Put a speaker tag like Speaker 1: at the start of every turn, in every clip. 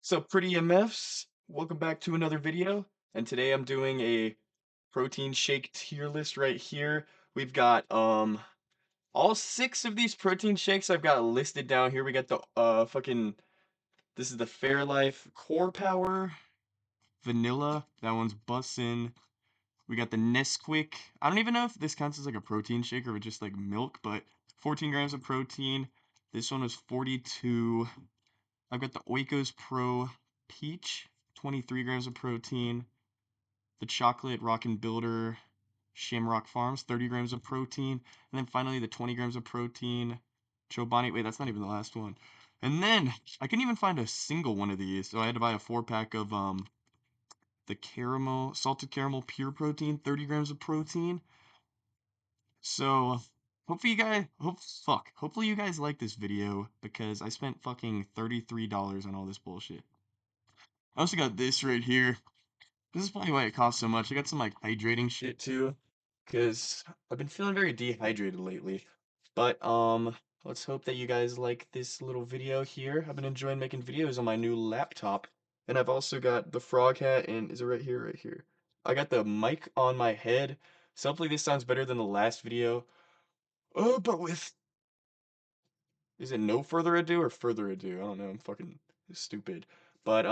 Speaker 1: So pretty MFs, welcome back to another video. And today I'm doing a protein shake tier list right here. We've got all six of these protein shakes I've got listed down here. We got the this is the Fairlife Core Power Vanilla. That one's bussin'. We got the Nesquik. I don't even know if this counts as like a protein shake or just like milk, but 14 grams of protein. This one was 42. I've got the Oikos Pro Peach, 23 grams of protein. The Chocolate Rockin' Builder Shamrock Farms, 30 grams of protein. And then finally the 20 grams of protein. Chobani, wait, that's not even the last one. And then I couldn't even find a single one of these, so I had to buy a 4 pack of the caramel, salted caramel pure protein, 30 grams of protein. So hopefully you guys like this video because I spent fucking $33 on all this bullshit. I also got this right here. This is probably why it costs so much. I got some like hydrating shit too, because I've been feeling very dehydrated lately. But let's hope that you guys like this little video here. I've been enjoying making videos on my new laptop. And I've also got the frog hat and is it right here? Right here. I got the mic on my head. So hopefully this sounds better than the last video. Oh, but with is it no further ado or further ado? I don't know. I'm fucking stupid. But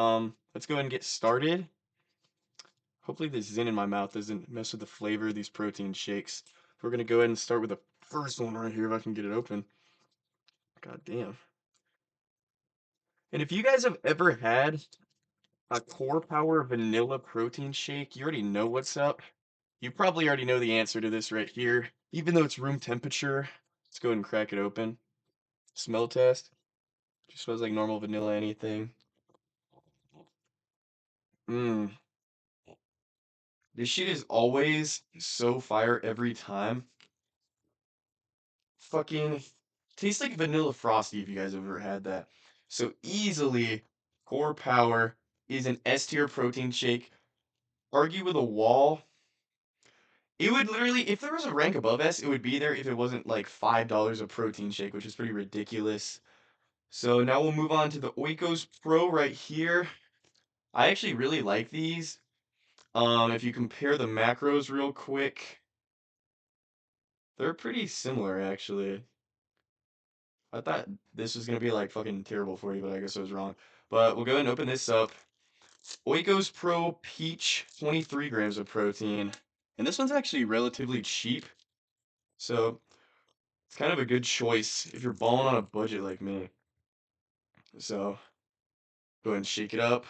Speaker 1: let's go ahead and get started. Hopefully this Zin in my mouth doesn't mess with the flavor of these protein shakes. We're gonna go ahead and start with the first one right here if I can get it open. God damn. And if you guys have ever had a Core Power vanilla protein shake, you already know what's up. You probably already know the answer to this right here. Even though it's room temperature, let's go ahead and crack it open. Smell test. Just smells like normal vanilla anything. Mmm. This shit is always so fire every time. Fucking tastes like vanilla frosty if you guys ever had that. So easily, Core Power is an S tier protein shake. Argue with a wall. It would literally, if there was a rank above S, it would be there if it wasn't like $5 a protein shake, which is pretty ridiculous. So now we'll move on to the Oikos Pro right here. I actually really like these. If you compare the macros real quick, they're pretty similar actually. I thought this was gonna be like fucking terrible for you, but I guess I was wrong. But we'll go ahead and open this up. Oikos Pro Peach, 23 grams of protein. And this one's actually relatively cheap. So it's kind of a good choice if you're balling on a budget like me. So go ahead and shake it up.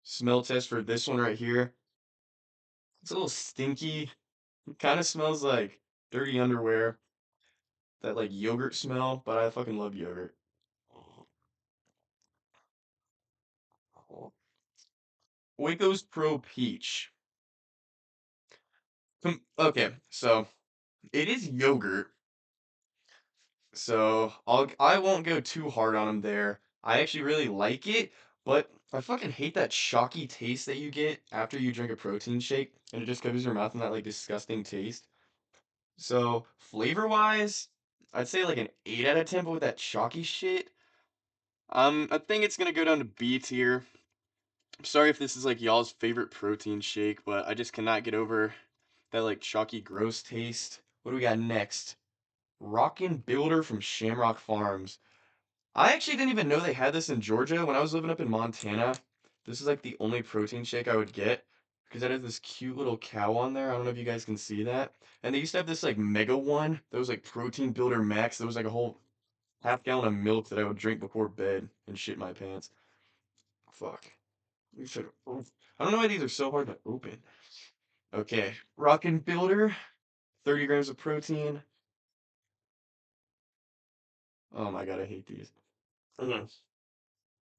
Speaker 1: Smell test for this one right here. It's a little stinky. It kind of smells like dirty underwear. That like yogurt smell, but I fucking love yogurt. Oikos Pro Peach. Okay, so it is yogurt, so I won't go too hard on them there. I actually really like it, but I fucking hate that chalky taste that you get after you drink a protein shake, and it just covers your mouth in that like disgusting taste. So flavor wise, I'd say like an 8 out of 10, but with that chalky shit, I think it's gonna go down to B tier. I'm sorry if this is like y'all's favorite protein shake, but I just cannot get over that like chalky gross taste. What do we got next? Rockin' Builder from Shamrock Farms. I actually didn't even know they had this in Georgia when I was living up in Montana. This is like the only protein shake I would get because it has this cute little cow on there. I don't know if you guys can see that. And they used to have this like mega one that was like Protein Builder Max. That was like a whole half gallon of milk that I would drink before bed and shit my pants. Fuck. You should. I don't know why these are so hard to open. Okay, Rockin' Builder, 30 grams of protein. Oh my god, I hate these. Mhm.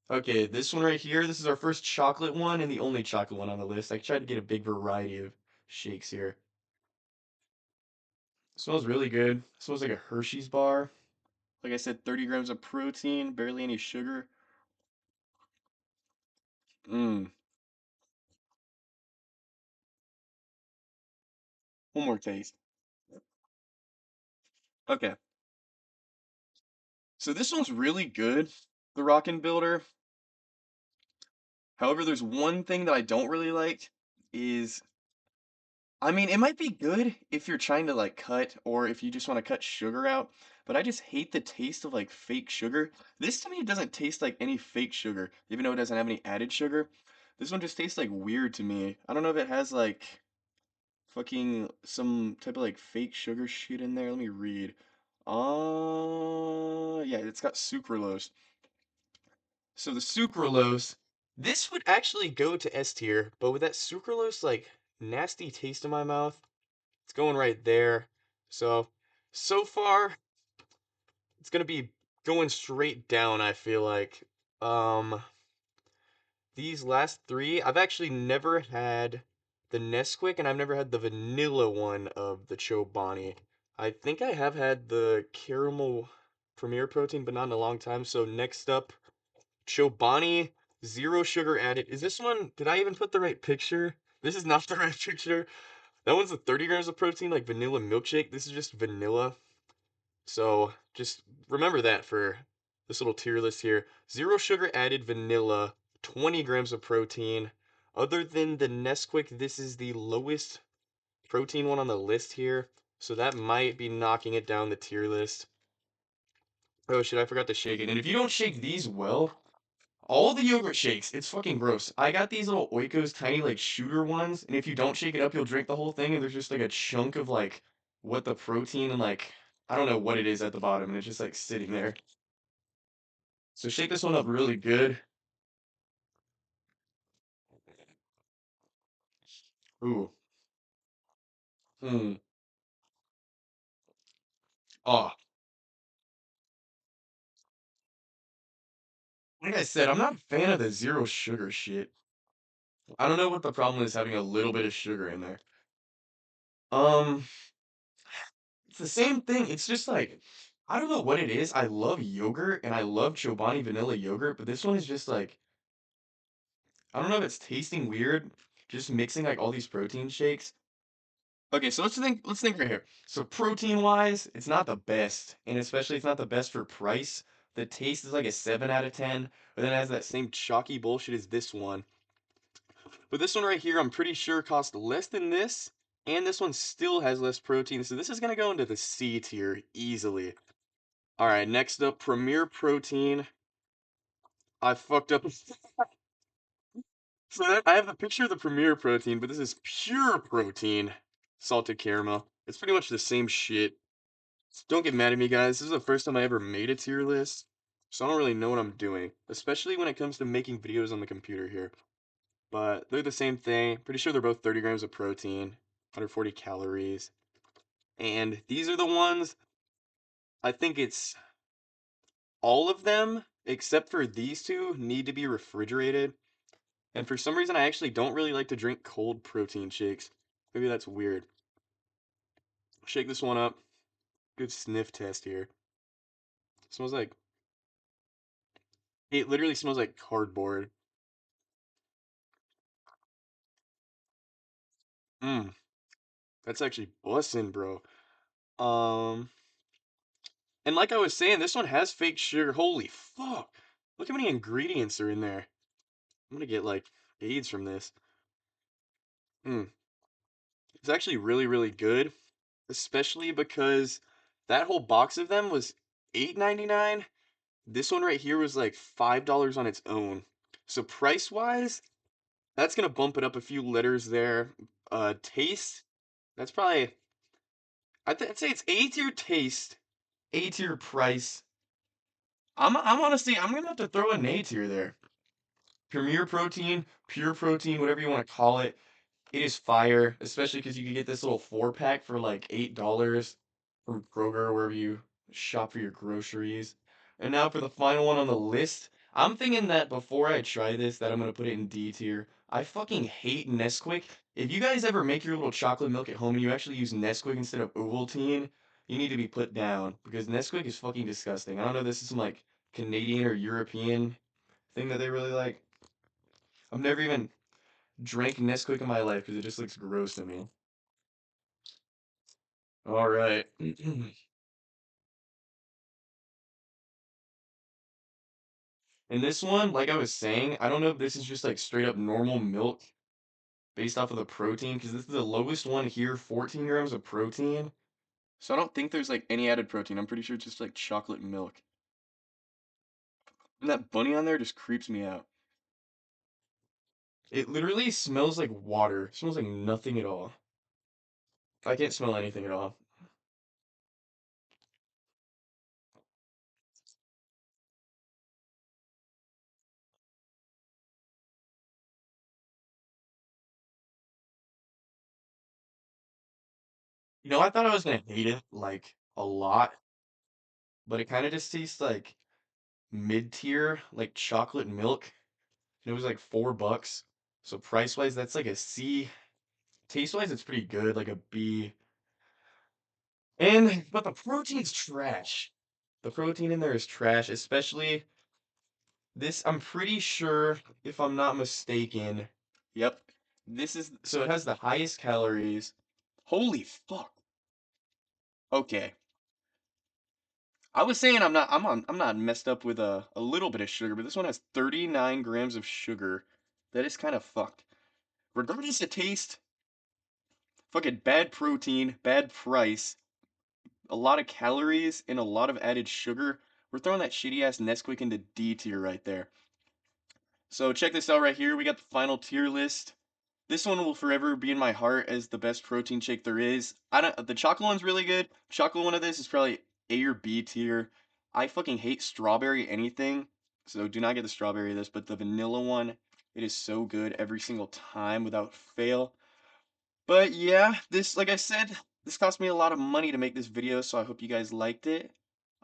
Speaker 1: Okay, this one right here, this is our first chocolate one and the only chocolate one on the list. I tried to get a big variety of shakes here. Smells really good. Smells like a Hershey's bar. Like I said, 30 grams of protein, barely any sugar. Mmm. One more taste. Okay. So this one's really good, the Rockin' Builder. However, there's one thing that I don't really like is I mean, it might be good if you're trying to like cut or if you just want to cut sugar out, but I just hate the taste of like fake sugar. This to me doesn't taste like any fake sugar, even though it doesn't have any added sugar. This one just tastes like weird to me. I don't know if it has like fucking some type of like fake sugar shit in there. Let me read. Yeah, it's got sucralose. So the sucralose, this would actually go to S tier, but with that sucralose like nasty taste in my mouth, it's going right there. So far, it's gonna be going straight down, I feel like. Um, these last three, I've actually never had the Nesquik, and I've never had the vanilla one of the Chobani. I think I have had the caramel Premier Protein, but not in a long time. So next up, Chobani, zero sugar added. Is this one, did I even put the right picture? This is not the right picture. That one's the 30 grams of protein, like vanilla milkshake. This is just vanilla. So just remember that for this little tier list here. Zero sugar added vanilla, 20 grams of protein. Other than the Nesquik, this is the lowest protein one on the list here. So that might be knocking it down the tier list. Oh shit, I forgot to shake it. And if you don't shake these well, all the yogurt shakes, it's fucking gross. I got these little Oikos tiny like shooter ones, and if you don't shake it up, you'll drink the whole thing, and there's just like a chunk of like what the protein and like I don't know what it is at the bottom, and it's just like sitting there. So shake this one up really good. Ooh. Hmm. Oh, like I said, I'm not a fan of the zero sugar shit. I don't know what the problem is having a little bit of sugar in there. Um, it's the same thing. It's just like I don't know what it is. I love yogurt and I love Chobani vanilla yogurt, but this one is just like I don't know if it's tasting weird, just mixing like all these protein shakes. Okay, so let's think right here. So protein wise, it's not the best, and especially it's not the best for price. The taste is like a 7 out of 10, but then it has that same chalky bullshit as this one. But this one right here, I'm pretty sure cost less than this, and this one still has less protein, so this is gonna go into the C tier easily. Alright, next up, Premier Protein. I fucked up. So that, I have the picture of the Premier Protein, but this is pure protein salted caramel. It's pretty much the same shit. Don't get mad at me, guys. This is the first time I ever made a tier list, so I don't really know what I'm doing, especially when it comes to making videos on the computer here. But they're the same thing. Pretty sure they're both 30 grams of protein, 140 calories. And these are the ones, I think it's all of them, except for these two, need to be refrigerated. And for some reason, I actually don't really like to drink cold protein shakes. Maybe that's weird. Shake this one up. Good sniff test here. Smells like, it literally smells like cardboard. Mmm, that's actually bussin', bro. Um, and like I was saying, this one has fake sugar. Holy fuck. Look how many ingredients are in there. I'm gonna get like AIDS from this. Mm. It's actually really, really good, especially because that whole box of them was $8.99. This one right here was like $5 on its own. So price wise, that's gonna bump it up a few letters there. Taste, that's probably I'd say it's A tier taste, A tier price. I'm honestly I'm gonna have to throw an A tier there. Premier protein, pure protein, whatever you want to call it. It is fire, especially because you can get this little 4-pack for like $8 from Kroger or wherever you shop for your groceries. And now for the final one on the list, I'm thinking that before I try this, that I'm gonna put it in D tier. I fucking hate Nesquik. If you guys ever make your little chocolate milk at home and you actually use Nesquik instead of Ovaltine, you need to be put down because Nesquik is fucking disgusting. I don't know if this is some like Canadian or European thing that they really like. I've never even drank Nesquik in my life because it just looks gross to me. All right. And this one, like I was saying, I don't know if this is just like straight up normal milk based off of the protein, because this is the lowest one here, 14 grams of protein. So I don't think there's like any added protein. I'm pretty sure it's just like chocolate milk. And that bunny on there just creeps me out. It literally smells like water. It smells like nothing at all. I can't smell anything at all. You know, I thought I was gonna hate it like a lot, but it kind of just tastes like mid-tier, like chocolate milk. And it was like $4. So price-wise, that's like a C. Taste-wise, it's pretty good, like a B. And but the protein's trash. The protein in there is trash, especially this. I'm pretty sure, if I'm not mistaken. Yep. This is so it has the highest calories. Holy fuck. Okay. I was saying I'm not messed up with a little bit of sugar, but this one has 39 grams of sugar. That is kind of fucked. Regardless of taste, fucking bad protein, bad price, a lot of calories, and a lot of added sugar. We're throwing that shitty ass Nesquik into D tier right there. So check this out right here. We got the final tier list. This one will forever be in my heart as the best protein shake there is. I don't. The chocolate one's really good. Chocolate one of this is probably A or B tier. I fucking hate strawberry anything, so do not get the strawberry of this. But the vanilla one, it is so good every single time without fail. But yeah, this, like I said, this cost me a lot of money to make this video, so I hope you guys liked it.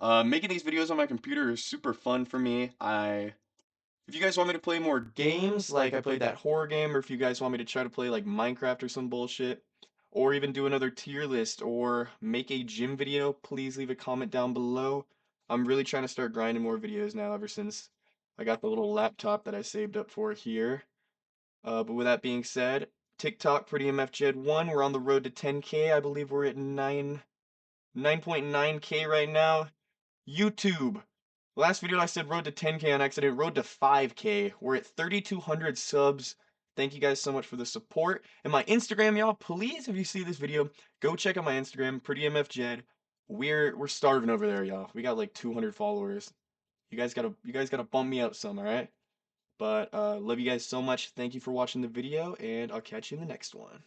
Speaker 1: Making these videos on my computer is super fun for me. If you guys want me to play more games, like I played that horror game, or if you guys want me to try to play like Minecraft or some bullshit, or even do another tier list, or make a gym video, please leave a comment down below. I'm really trying to start grinding more videos now ever since I got the little laptop that I saved up for here. But with that being said, TikTok, PrettyMFJed1, we're on the road to 10K. I believe we're at 9.9K right now. YouTube. Last video I said road to 10K on accident, road to 5K. We're at 3,200 subs. Thank you guys so much for the support. And my Instagram, y'all, please, if you see this video, go check out my Instagram, PrettyMFJed. We're starving over there, y'all. We got like 200 followers. You guys gotta bump me up some, alright? But love you guys so much. Thank you for watching the video, and I'll catch you in the next one.